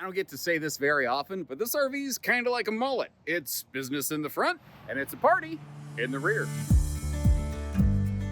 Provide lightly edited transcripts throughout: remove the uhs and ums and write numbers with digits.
I don't get to say this very often, but this RV is kind of like a mullet. It's business in the front, and it's a party in the rear.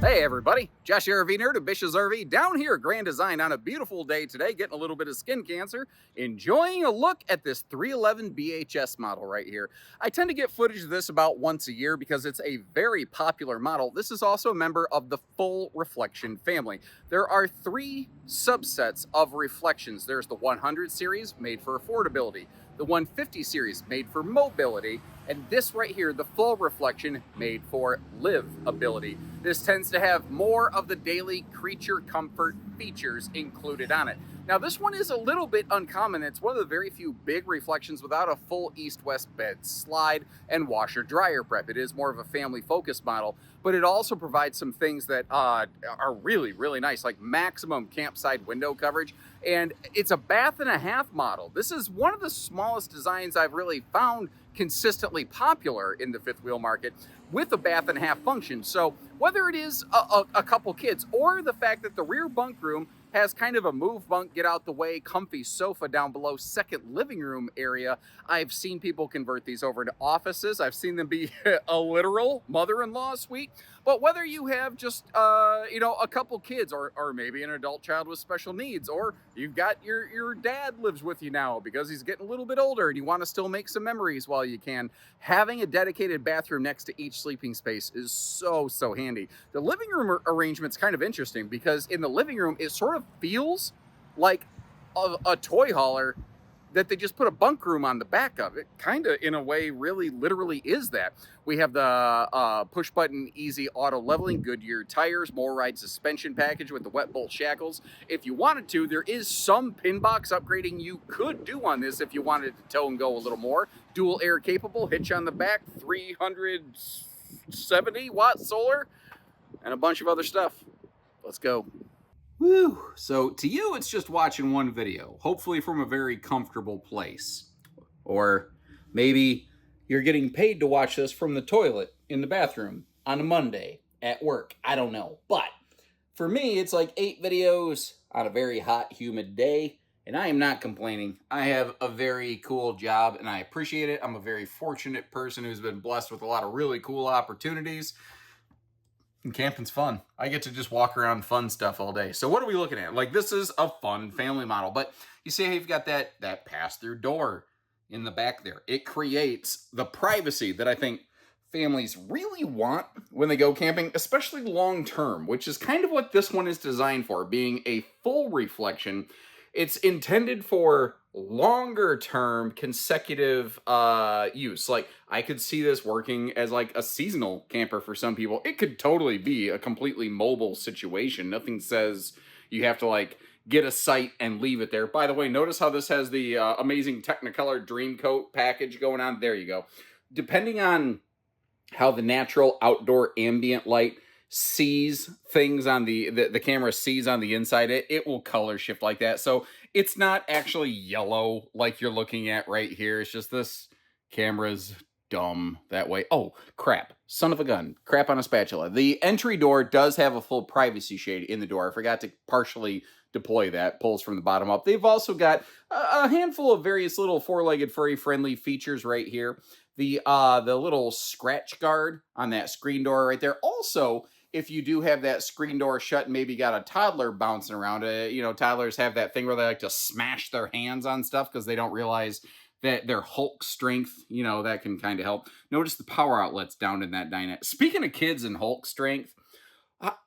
Hey everybody, Josh RV Nerd of Bish's RV down here at Grand Design on a beautiful day today, getting a little bit of skin cancer, enjoying a look at this 311 BHS model right here. I tend to get footage of this about once a year because it's a very popular model. This is also a member of the full reflection family. There are three subsets of reflections. There's the 100 series made for affordability, the 150 series made for mobility, and this right here, the full reflection, made for livability. This tends to have more of the daily creature comfort features included on it. Now this one is a little bit uncommon. It's one of the very few big reflections without a full east-west bed slide and washer dryer prep. It is more of a family focused model, but it also provides some things that are really, really nice, like maximum campsite window coverage. And it's a bath and a half model. This is one of the smallest designs I've really found consistently popular in the fifth wheel market with a bath and a half function. So whether it is a couple kids or the fact that the rear bunk room has kind of a move bunk, get out the way, comfy sofa down below, second living room area, I've seen people convert these over to offices. I've seen them be a literal mother-in-law suite. But whether you have just, a couple kids or maybe an adult child with special needs, or you've got your dad lives with you now because he's getting a little bit older and you want to still make some memories while you can, having a dedicated bathroom next to each sleeping space is so handy. The living room arrangement's kind of interesting because in the living room, it sort of feels like a toy hauler that they just put a bunk room on the back of. It kind of, in a way, really literally is that. We have the push button easy auto leveling Goodyear tires, more ride suspension package with the wet bolt shackles. If you wanted to, there is some pin box upgrading you could do on this if you wanted to tow and go a little more. Dual air capable, hitch on the back, 370 watt solar, and a bunch of other stuff. Let's go. Woo! So to you, it's just watching one video, hopefully from a very comfortable place. Or maybe you're getting paid to watch this from the toilet in the bathroom on a Monday at work. I don't know. But for me, it's like 8 videos on a very hot, humid day, and I am not complaining. I have a very cool job, and I appreciate it. I'm a very fortunate person who's been blessed with a lot of really cool opportunities. And camping's fun. I get to just walk around fun stuff all day. So what are we looking at? Like, this is a fun family model, but you see how you've got that pass-through door in the back there. It creates the privacy that I think families really want when they go camping, especially long-term, which is kind of what this one is designed for, being a full reflection. It's intended for longer term consecutive use. Like, I could see this working as like a seasonal camper for some people. It could totally be a completely mobile situation. Nothing says you have to like get a site and leave it there. By the way, notice how this has the amazing Technicolor Dreamcoat package going on. There you go. Depending on how the natural outdoor ambient light sees things on the camera sees on the inside, it will color shift like that. So it's not actually yellow like you're looking at right here. It's just this camera's dumb that way. Oh, crap. Son of a gun. Crap on a spatula. The entry door does have a full privacy shade in the door. I forgot to partially deploy that. Pulls from the bottom up. They've also got a handful of various little four-legged furry friendly features right here. The little scratch guard on that screen door right there. Also, if you do have that screen door shut and maybe got a toddler bouncing around, toddlers have that thing where they like to smash their hands on stuff because they don't realize that their Hulk strength, that can kind of help. Notice the power outlets down in that dinette. Speaking of kids and Hulk strength,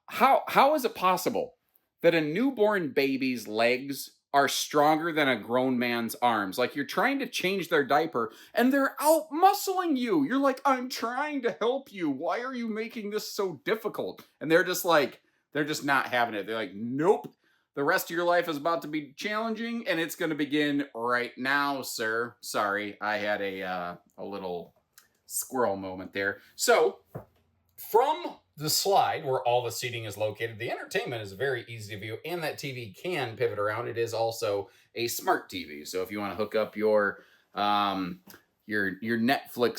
how is it possible that a newborn baby's legs are stronger than a grown man's arms? Like, you're trying to change their diaper and they're out muscling you. You're like, I'm trying to help you. Why are you making this so difficult? And they're just not having it. They're like, nope. The rest of your life is about to be challenging and it's going to begin right now, sir. Sorry, I had a little squirrel moment there. So from the slide where all the seating is located, the entertainment is very easy to view, and that TV can pivot around. It is also a smart TV. So if you want to hook up your Netflix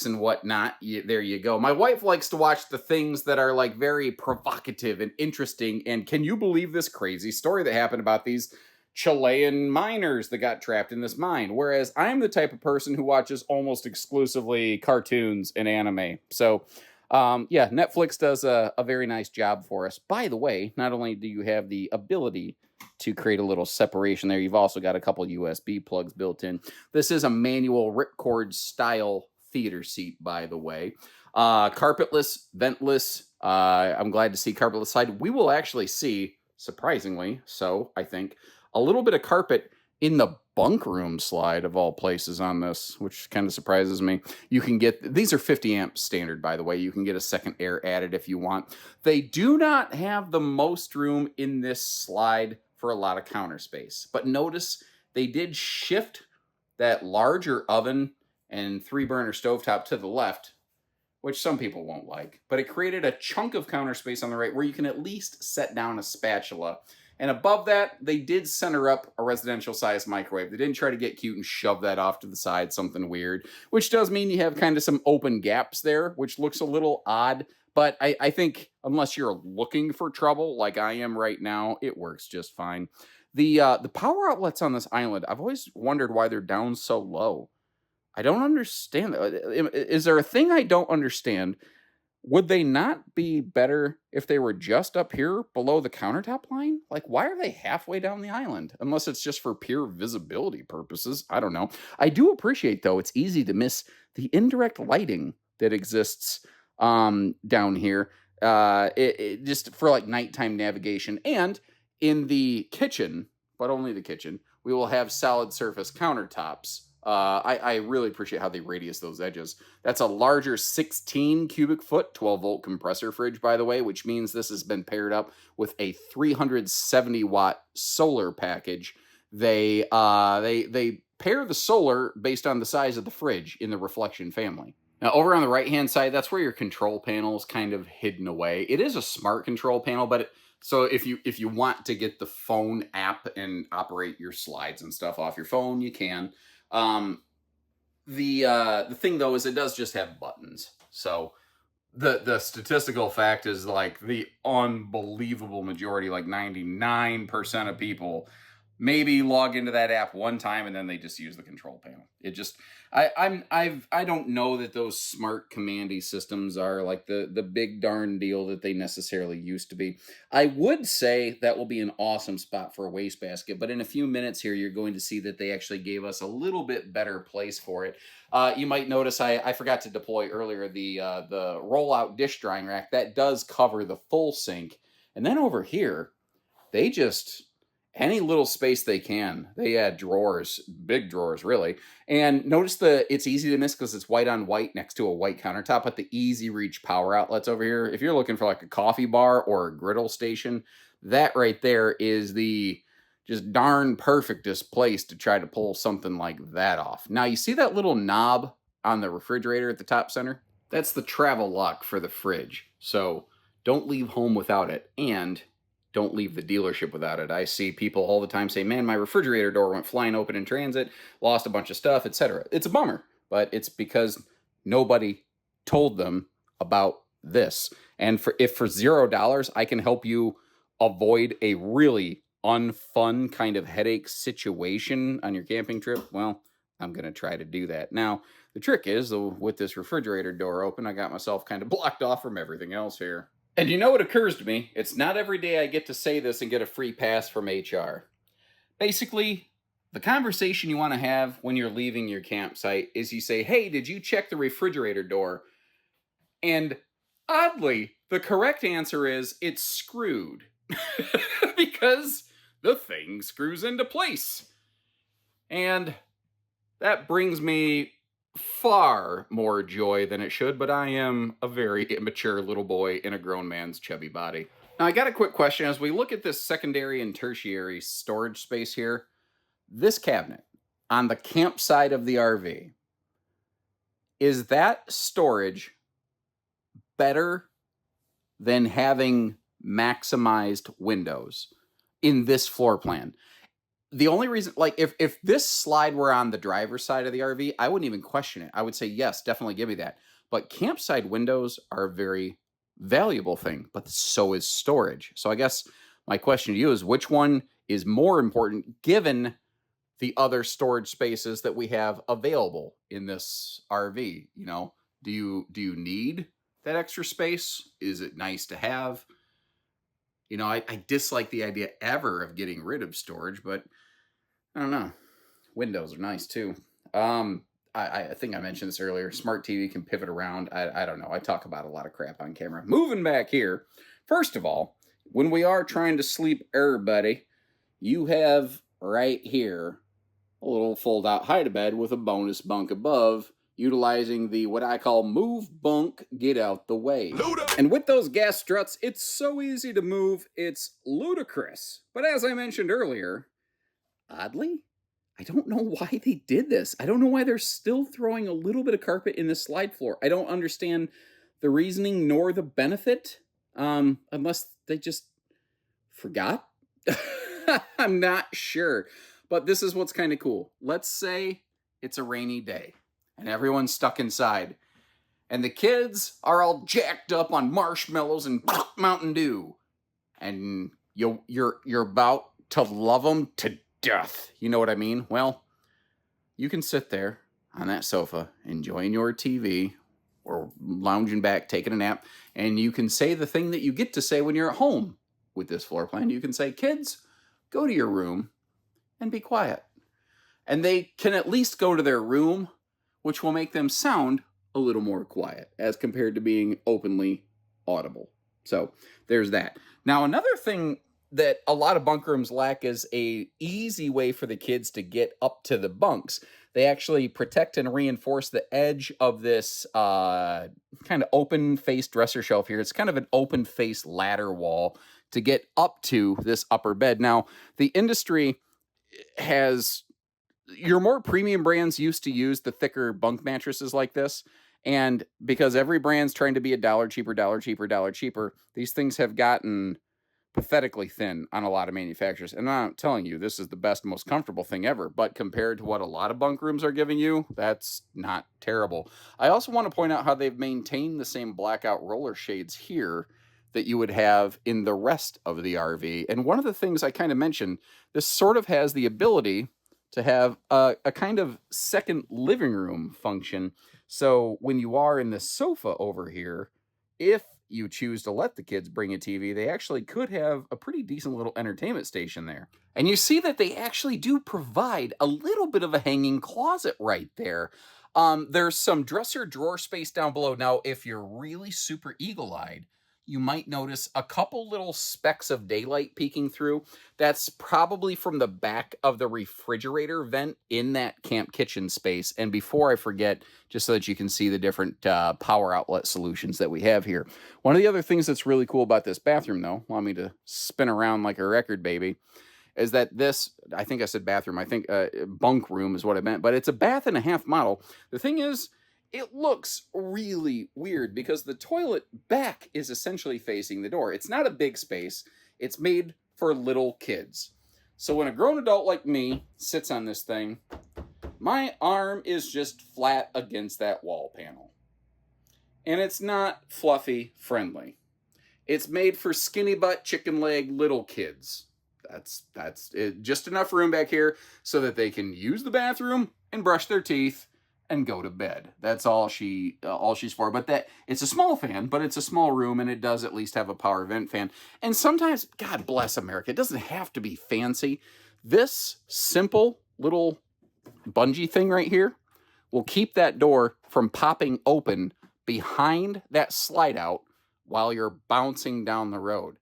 and whatnot, there you go. My wife likes to watch the things that are like very provocative and interesting. And can you believe this crazy story that happened about these Chilean miners that got trapped in this mine. Whereas I'm the type of person who watches almost exclusively cartoons and anime. So, yeah, Netflix does a very nice job for us. By the way, not only do you have the ability to create a little separation there, you've also got a couple USB plugs built in. This is a manual ripcord style theater seat, by the way. Carpetless, ventless. I'm glad to see carpetless side. We will actually see, surprisingly so, I think, a little bit of carpet in the bunkroom slide of all places on this, which kind of surprises me. You can get, these are 50 amp standard, by the way. You can get a second air added if you want. They do not have the most room in this slide for a lot of counter space, but notice they did shift that larger oven and 3-burner stovetop to the left, which some people won't like, but it created a chunk of counter space on the right where you can at least set down a spatula. And above that, they did center up a residential-sized microwave. They didn't try to get cute and shove that off to the side, something weird, which does mean you have kind of some open gaps there, which looks a little odd. But I think unless you're looking for trouble, like I am right now, it works just fine. The power outlets on this island, I've always wondered why they're down so low. I don't understand. Is there a thing I don't understand? Would they not be better if they were just up here below the countertop line? Like, why are they halfway down the island? Unless it's just for pure visibility purposes. I don't know. I do appreciate, though, it's easy to miss the indirect lighting that exists down here. Just for like nighttime navigation. And in the kitchen, but only the kitchen, we will have solid surface countertops. I really appreciate how they radius those edges. That's a larger 16 cubic foot, 12 volt compressor fridge, by the way, which means this has been paired up with a 370 watt solar package. They pair the solar based on the size of the fridge in the Reflection family. Now, over on the right-hand side, that's where your control panel is kind of hidden away. It is a smart control panel, but so if you want to get the phone app and operate your slides and stuff off your phone, you can. The thing though is it does just have buttons. So the statistical fact is like the unbelievable majority, like 99% of people maybe log into that app one time and then they just use the control panel. It just I don't know that those smart commandy systems are like the big darn deal that they necessarily used to be. I would say that will be an awesome spot for a wastebasket, but in a few minutes here you're going to see that they actually gave us a little bit better place for it. You might notice I forgot to deploy earlier the rollout dish drying rack that does cover the full sink, and then over here they just any little space they can. They add drawers, big drawers, really. And notice it's easy to miss because it's white on white next to a white countertop, but the easy reach power outlets over here. If you're looking for like a coffee bar or a griddle station, that right there is the just darn perfectest place to try to pull something like that off. Now, you see that little knob on the refrigerator at the top center? That's the travel lock for the fridge. So don't leave home without it. And don't leave the dealership without it. I see people all the time say, man, my refrigerator door went flying open in transit, lost a bunch of stuff, etc. It's a bummer, but it's because nobody told them about this. And if for $0, I can help you avoid a really unfun kind of headache situation on your camping trip, well, I'm going to try to do that. Now, the trick is, with this refrigerator door open, I got myself kind of blocked off from everything else here. And you know what occurs to me? It's not every day I get to say this and get a free pass from HR. Basically, the conversation you want to have when you're leaving your campsite is you say, hey, did you check the refrigerator door? And oddly, the correct answer is it's screwed. Because the thing screws into place. And that brings me far more joy than it should, but I am a very immature little boy in a grown man's chubby body. Now, I got a quick question. As we look at this secondary and tertiary storage space here, this cabinet on the camp side of the RV, is that storage better than having maximized windows in this floor plan? The only reason, like, if this slide were on the driver's side of the RV, I wouldn't even question it. I would say, yes, definitely give me that. But campsite windows are a very valuable thing, but so is storage. So I guess my question to you is, which one is more important given the other storage spaces that we have available in this RV. You know, do you need that extra space? Is it nice to have? You know, I dislike the idea ever of getting rid of storage, but I don't know. Windows are nice too. I think I mentioned this earlier. Smart TV can pivot around. I don't know. I talk about a lot of crap on camera. Moving back here. First of all, when we are trying to sleep, everybody, you have right here a little fold-out hide-a-bed with a bonus bunk above, utilizing the what I call move bunk, get out the way. And with those gas struts, it's so easy to move, it's ludicrous. But as I mentioned earlier, oddly, I don't know why they did this. I don't know why they're still throwing a little bit of carpet in the slide floor. I don't understand the reasoning nor the benefit, unless they just forgot. I'm not sure. But this is what's kind of cool. Let's say it's a rainy day and everyone's stuck inside and the kids are all jacked up on marshmallows and Mountain Dew, and you're about to love them to death. You know what I mean? Well, you can sit there on that sofa enjoying your TV or lounging back taking a nap, and you can say the thing that you get to say when you're at home with this floor plan. You can say, kids, go to your room and be quiet. And they can at least go to their room, which will make them sound a little more quiet as compared to being openly audible. So there's that. Now, another thing that a lot of bunk rooms lack is a easy way for the kids to get up to the bunks. They actually protect and reinforce the edge of this kind of open-faced dresser shelf here. It's kind of an open-faced ladder wall to get up to this upper bed. Now, the industry has, your more premium brands used to use the thicker bunk mattresses like this. And because every brand's trying to be a dollar cheaper, these things have gotten pathetically thin on a lot of manufacturers. And I'm not telling you this is the best, most comfortable thing ever, but compared to what a lot of bunk rooms are giving you, that's not terrible. I also want to point out how they've maintained the same blackout roller shades here that you would have in the rest of the RV. And one of the things I kind of mentioned, this sort of has the ability to have a kind of second living room function. So when you are in the sofa over here, if you choose to let the kids bring a TV, they actually could have a pretty decent little entertainment station there. And you see that they actually do provide a little bit of a hanging closet right there. There's some dresser drawer space down below. Now, if you're really super eagle-eyed, you might notice a couple little specks of daylight peeking through. That's probably from the back of the refrigerator vent in that camp kitchen space. And before I forget, just so that you can see the different power outlet solutions that we have here. One of the other things that's really cool about this bathroom, though, allow me to spin around like a record baby, is that this, I think I said bathroom, I think bunk room is what I meant, but it's a bath and a half model. The thing is, it looks really weird because the toilet back is essentially facing the door. It's not a big space. It's made for little kids. So when a grown adult like me sits on this thing, my arm is just flat against that wall panel. And it's not fluffy friendly. It's made for skinny butt, chicken leg little kids. That's it. Just enough room back here so that they can use the bathroom and brush their teeth and go to bed. That's all she's for. But that, it's a small fan, but it's a small room, and it does at least have a power vent fan. And sometimes, God bless America, it doesn't have to be fancy. This simple little bungee thing right here will keep that door from popping open behind that slide out while you're bouncing down the road.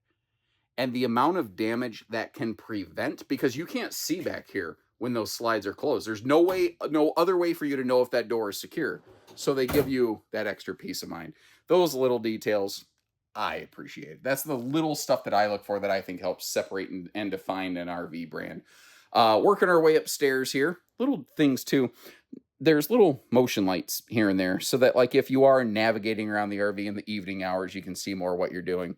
And the amount of damage that can prevent, because you can't see back here when those slides are closed. There's no other way for you to know if that door is secure. So they give you that extra peace of mind. Those little details, I appreciate. That's the little stuff that I look for that I think helps separate and define an RV brand. Working our way upstairs here, little things too. There's little motion lights here and there so that, like, if you are navigating around the RV in the evening hours, you can see more what you're doing.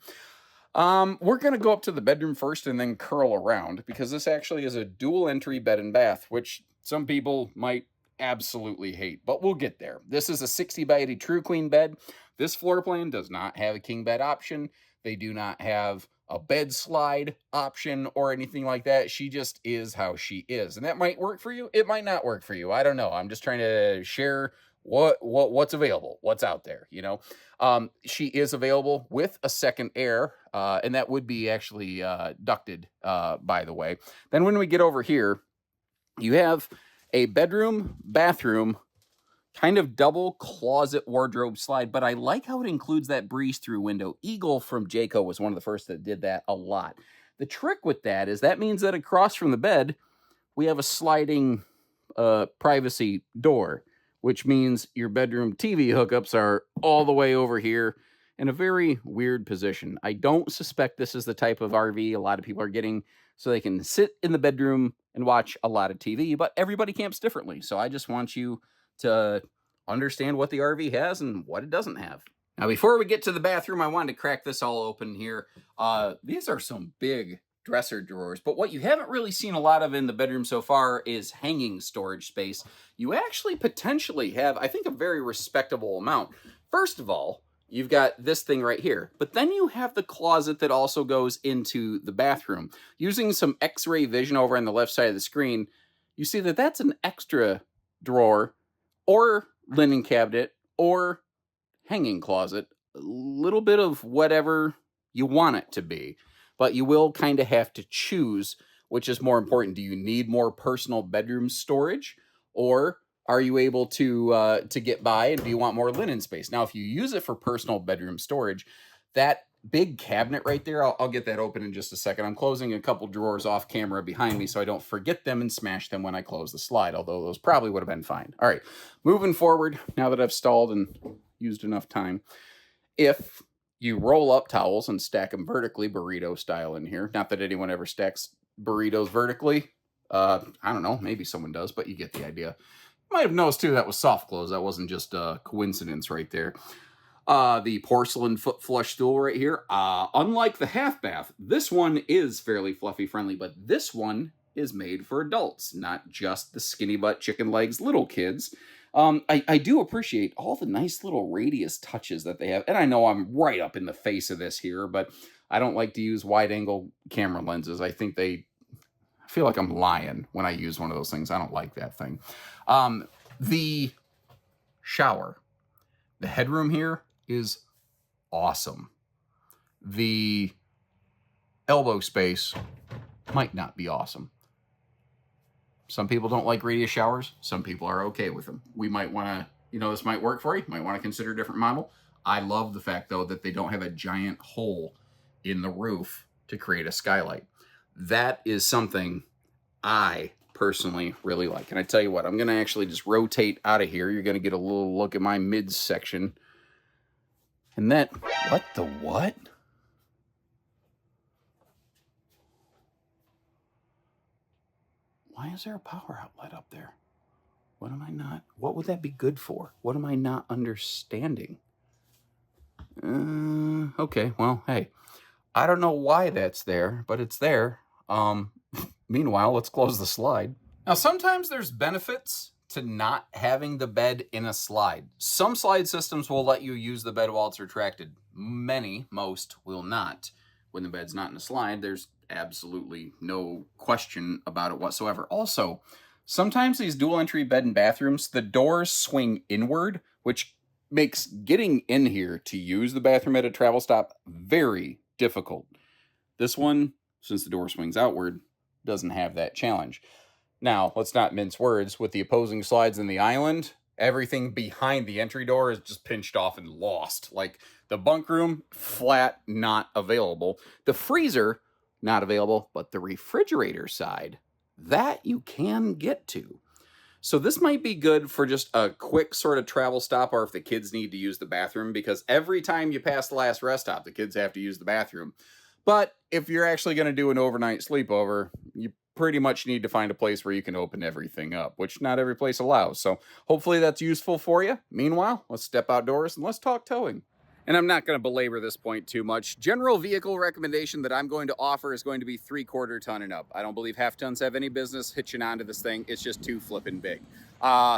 We're going to go up to the bedroom first and then curl around, because this actually is a dual entry bed and bath, which some people might absolutely hate, but we'll get there. This is a 60 by 80 True Queen bed. This floor plan does not have a king bed option. They do not have a bed slide option or anything like that. She just is how she is. And that might work for you. It might not work for you. I don't know. I'm just trying to share what's available, what's out there, you know. She is available with a second air, and that would be actually ducted, by the way. Then when we get over here, you have a bedroom, bathroom, kind of double closet wardrobe slide, but I like how it includes that breeze through window. Eagle from Jayco was one of the first that did that a lot. The trick with that is that means that across from the bed, we have a sliding privacy door, which means your bedroom TV hookups are all the way over here in a very weird position. I don't suspect this is the type of RV a lot of people are getting so they can sit in the bedroom and watch a lot of TV, but everybody camps differently. So I just want you to understand what the RV has and what it doesn't have. Now, before we get to the bathroom, I wanted to crack this all open here. These are some big dresser drawers, but what you haven't really seen a lot of in the bedroom so far is hanging storage space. You actually potentially have, I think, a very respectable amount. First of all, you've got this thing right here, but then you have the closet that also goes into the bathroom. Using some X-ray vision over on the left side of the screen, you see that that's an extra drawer or linen cabinet or hanging closet, a little bit of whatever you want it to be, but you will kind of have to choose which is more important. Do you need more personal bedroom storage, or are you able to get by, and do you want more linen space? Now, if you use it for personal bedroom storage, that big cabinet right there, I'll get that open in just a second. I'm closing a couple drawers off camera behind me so I don't forget them and smash them when I close the slide, although those probably would have been fine. All right, moving forward, now that I've stalled and used enough time, if you roll up towels and stack them vertically, burrito style in here, not that anyone ever stacks burritos vertically. I don't know, maybe someone does, but you get the idea. You might have noticed too that was soft close. That wasn't just a coincidence right there. The porcelain foot flush stool right here. Unlike the half bath, this one is fairly fluffy friendly, but this one is made for adults, not just the skinny butt chicken legs little kids. I do appreciate all the nice little radius touches that they have. And I know I'm right up in the face of this here, but I don't like to use wide angle camera lenses. I feel like I'm lying when I use one of those things. I don't like that thing. The shower, the headroom here is awesome. The elbow space might not be awesome. Some people don't like radius showers. Some people are okay with them. We might want to, this might work for you. Might want to consider a different model. I love the fact, though, that they don't have a giant hole in the roof to create a skylight. That is something I personally really like. And I tell you what, I'm going to actually just rotate out of here. You're going to get a little look at my midsection. And then, what the what? Why is there a power outlet up there? What would that be good for? What am I not understanding? Okay, well, hey, I don't know why that's there, but it's there. Meanwhile, let's close the slide. Now, sometimes there's benefits to not having the bed in a slide. Some slide systems will let you use the bed while it's retracted. Most will not. When the bed's not in a slide, there's absolutely no question about it whatsoever. Also, sometimes these dual entry bed and bathrooms, the doors swing inward, which makes getting in here to use the bathroom at a travel stop very difficult. This one, since the door swings outward, doesn't have that challenge. Now, let's not mince words. With the opposing slides in the island, everything behind the entry door is just pinched off and lost. Like the bunk room, flat, not available. The freezer, not available, but the refrigerator side, that you can get to. So this might be good for just a quick sort of travel stop, or if the kids need to use the bathroom, because every time you pass the last rest stop, the kids have to use the bathroom. But if you're actually going to do an overnight sleepover, you pretty much need to find a place where you can open everything up, which not every place allows. So hopefully that's useful for you. Meanwhile, let's step outdoors and let's talk towing. And I'm not going to belabor this point too much. General vehicle recommendation that I'm going to offer is going to be 3/4 ton and up. I don't believe half tons have any business hitching onto this thing. It's just too flippin' big.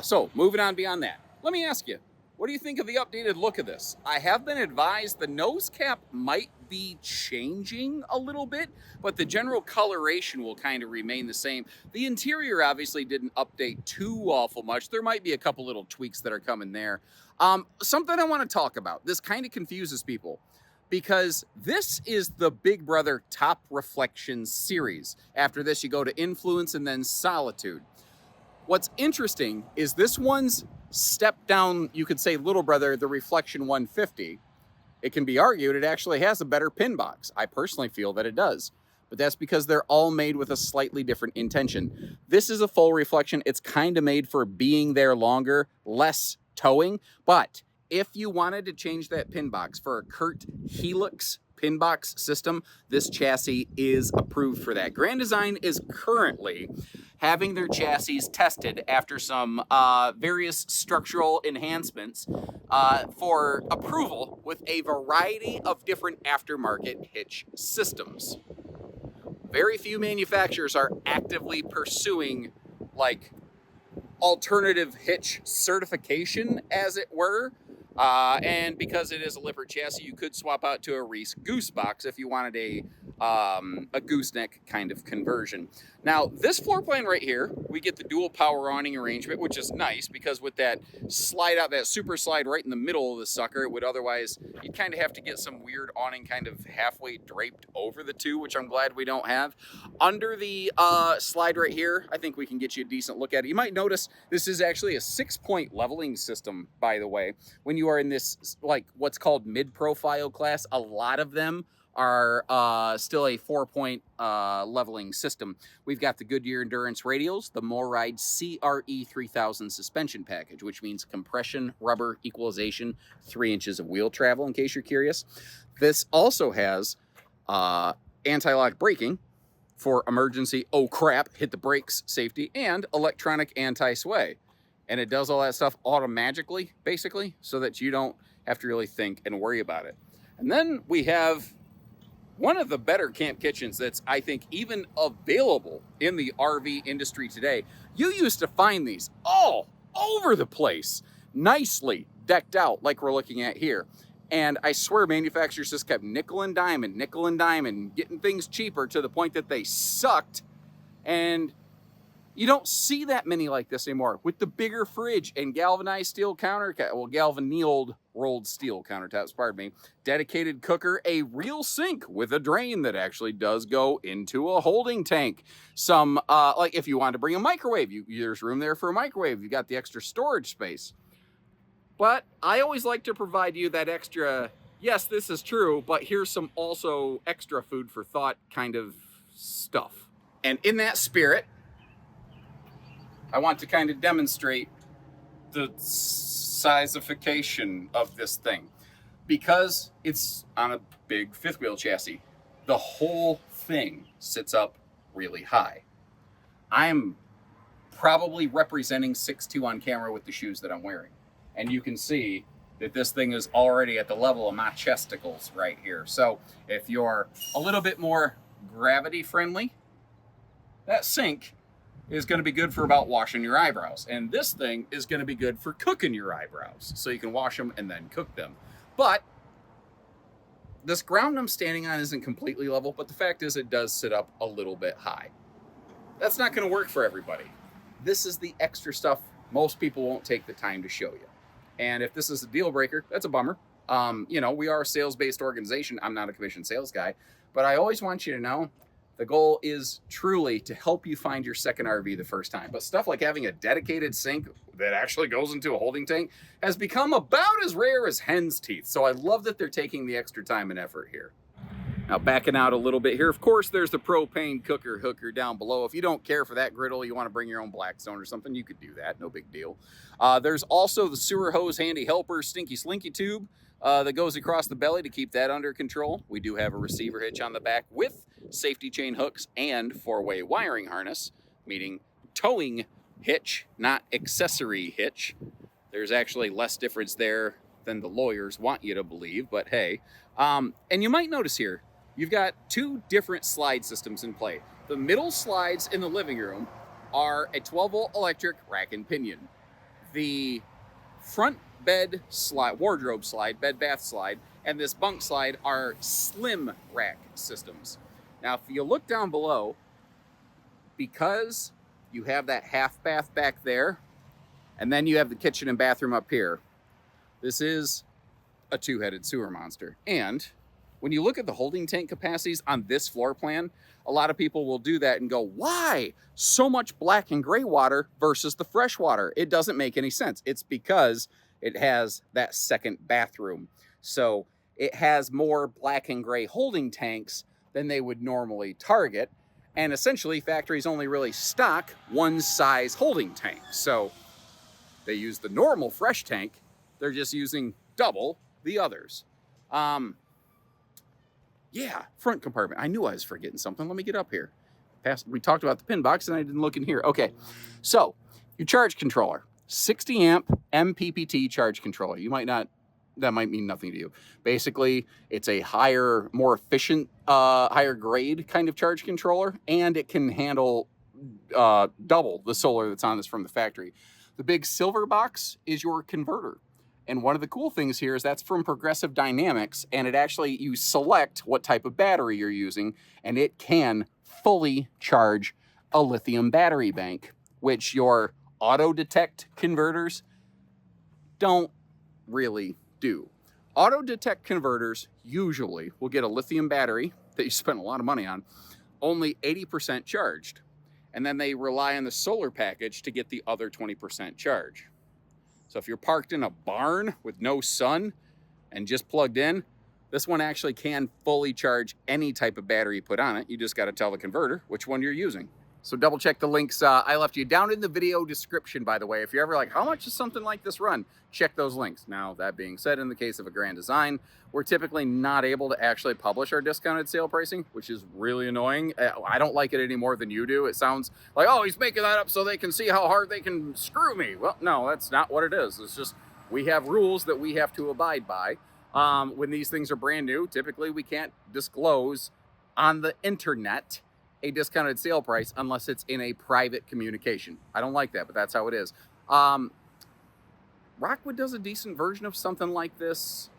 So moving on beyond that, let me ask you, what do you think of the updated look of this? I have been advised the nose cap might might be changing a little bit, but the general coloration will kind of remain the same. The interior obviously didn't update too awful much. There might be a couple little tweaks that are coming there. Something I want to talk about. This kind of confuses people because this is the Big Brother Top Reflections series. After this, you go to Influence and then Solitude. What's interesting is this one's step down, you could say, little brother, the Reflection 150. It can be argued it actually has a better pin box. I personally feel that it does, but that's because they're all made with a slightly different intention. This is a full reflection. It's kind of made for being there longer, less towing. But if you wanted to change that pin box for a Kurt Helix pin box system, this chassis is approved for that. Grand Design is currently having their chassis tested after some various structural enhancements for approval with a variety of different aftermarket hitch systems. Very few manufacturers are actively pursuing like alternative hitch certification, as it were. And because it is a Lippert chassis, you could swap out to a Reese goose box if you wanted a gooseneck kind of conversion. Now, this floor plan right here, we get the dual power awning arrangement, which is nice because with that slide out, that super slide right in the middle of the sucker, it would otherwise, you'd kind of have to get some weird awning kind of halfway draped over the two, which I'm glad we don't have. Under the slide right here, I think we can get you a decent look at it. You might notice this is actually a 6-point leveling system, by the way. When you are in this, like, what's called mid-profile class, a lot of them are still a 4-point leveling system. We've got the Goodyear Endurance radials, the MoRide CRE 3000 suspension package, which means compression, rubber, equalization, 3 inches of wheel travel, in case you're curious. This also has anti-lock braking for emergency, oh crap, hit the brakes safety, and electronic anti-sway. And it does all that stuff automatically, basically, so that you don't have to really think and worry about it. And then we have one of the better camp kitchens that's, I think, even available in the RV industry today. You used to find these all over the place, nicely decked out like we're looking at here. And I swear manufacturers just kept nickel and diamond, getting things cheaper to the point that they sucked. And you don't see that many like this anymore with the bigger fridge and galvanized steel galvanized rolled steel countertops, pardon me, dedicated cooker, a real sink with a drain that actually does go into a holding tank. Some, like if you wanted to bring a microwave, there's room there for a microwave. You got the extra storage space. But I always like to provide you that extra, yes, this is true, but here's some also extra food for thought kind of stuff. And in that spirit, I want to kind of demonstrate the sizification of this thing. Because it's on a big fifth wheel chassis, the whole thing sits up really high. I'm probably representing 6'2" on camera with the shoes that I'm wearing. And you can see that this thing is already at the level of my chesticles right here. So if you're a little bit more gravity friendly, that sink is going to be good for about washing your eyebrows. And this thing is going to be good for cooking your eyebrows. So you can wash them and then cook them. But this ground I'm standing on isn't completely level, but the fact is it does sit up a little bit high. That's not going to work for everybody. This is the extra stuff most people won't take the time to show you. And if this is a deal breaker, that's a bummer. You know, we are a sales-based organization. I'm not a commissioned sales guy, but I always want you to know the goal is truly to help you find your second RV the first time. But stuff like having a dedicated sink that actually goes into a holding tank has become about as rare as hen's teeth. So I love that they're taking the extra time and effort here. Now backing out a little bit here, of course, there's the propane cooker hooker down below. If you don't care for that griddle, you want to bring your own Blackstone or something, you could do that, no big deal. There's also the sewer hose handy helper stinky slinky tube that goes across the belly to keep that under control. We do have a receiver hitch on the back with safety chain hooks and 4-way wiring harness, meaning towing hitch, not accessory hitch. There's actually less difference there than the lawyers want you to believe, but hey. And you might notice here, you've got 2 different slide systems in play. The middle slides in the living room are a 12-volt electric rack and pinion. The front bed slide, wardrobe slide, bed bath slide, and this bunk slide are slim rack systems. Now, if you look down below, because you have that half bath back there, and then you have the kitchen and bathroom up here, this is a two-headed sewer monster. And when you look at the holding tank capacities on this floor plan, a lot of people will do that and go, why so much black and gray water versus the fresh water? It doesn't make any sense. It's because it has that second bathroom. So it has more black and gray holding tanks than they would normally target. And essentially, factories only really stock one size holding tank. So they use the normal fresh tank. They're just using double the others. Yeah, front compartment. I knew I was forgetting something. Let me get up here. We talked about the pin box and I didn't look in here. Okay, so your charge controller, 60 amp MPPT charge controller. You might not, that might mean nothing to you. Basically, it's a higher, more efficient, higher grade kind of charge controller, and it can handle double the solar that's on this from the factory. The big silver box is your converter. And one of the cool things here is that's from Progressive Dynamics, and it actually, you select what type of battery you're using, and it can fully charge a lithium battery bank, which your auto detect converters don't really do. Auto detect converters usually will get a lithium battery that you spent a lot of money on, only 80% charged. And then they rely on the solar package to get the other 20% charge. So if you're parked in a barn with no sun and just plugged in, this one actually can fully charge any type of battery you put on it. You just got to tell the converter which one you're using. So double check the links I left you down in the video description, by the way. If you're ever like, how much does something like this run? Check those links. Now, that being said, in the case of a Grand Design, we're typically not able to actually publish our discounted sale pricing, which is really annoying. I don't like it any more than you do. It sounds like, oh, he's making that up so they can see how hard they can screw me. Well, no, that's not what it is. It's just we have rules that we have to abide by. When these things are brand new, typically we can't disclose on the internet a discounted sale price unless it's in a private communication. I don't like that, but that's how it is. Rockwood does a decent version of something like this.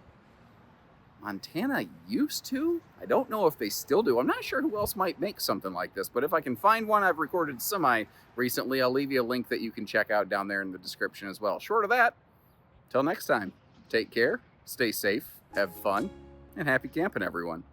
Montana used to. I don't know if they still do. I'm not sure who else might make something like this, but if I can find one I've recorded semi recently, I'll leave you a link that you can check out down there in the description as well. Short of that, till next time, take care, stay safe, have fun, and happy camping, everyone.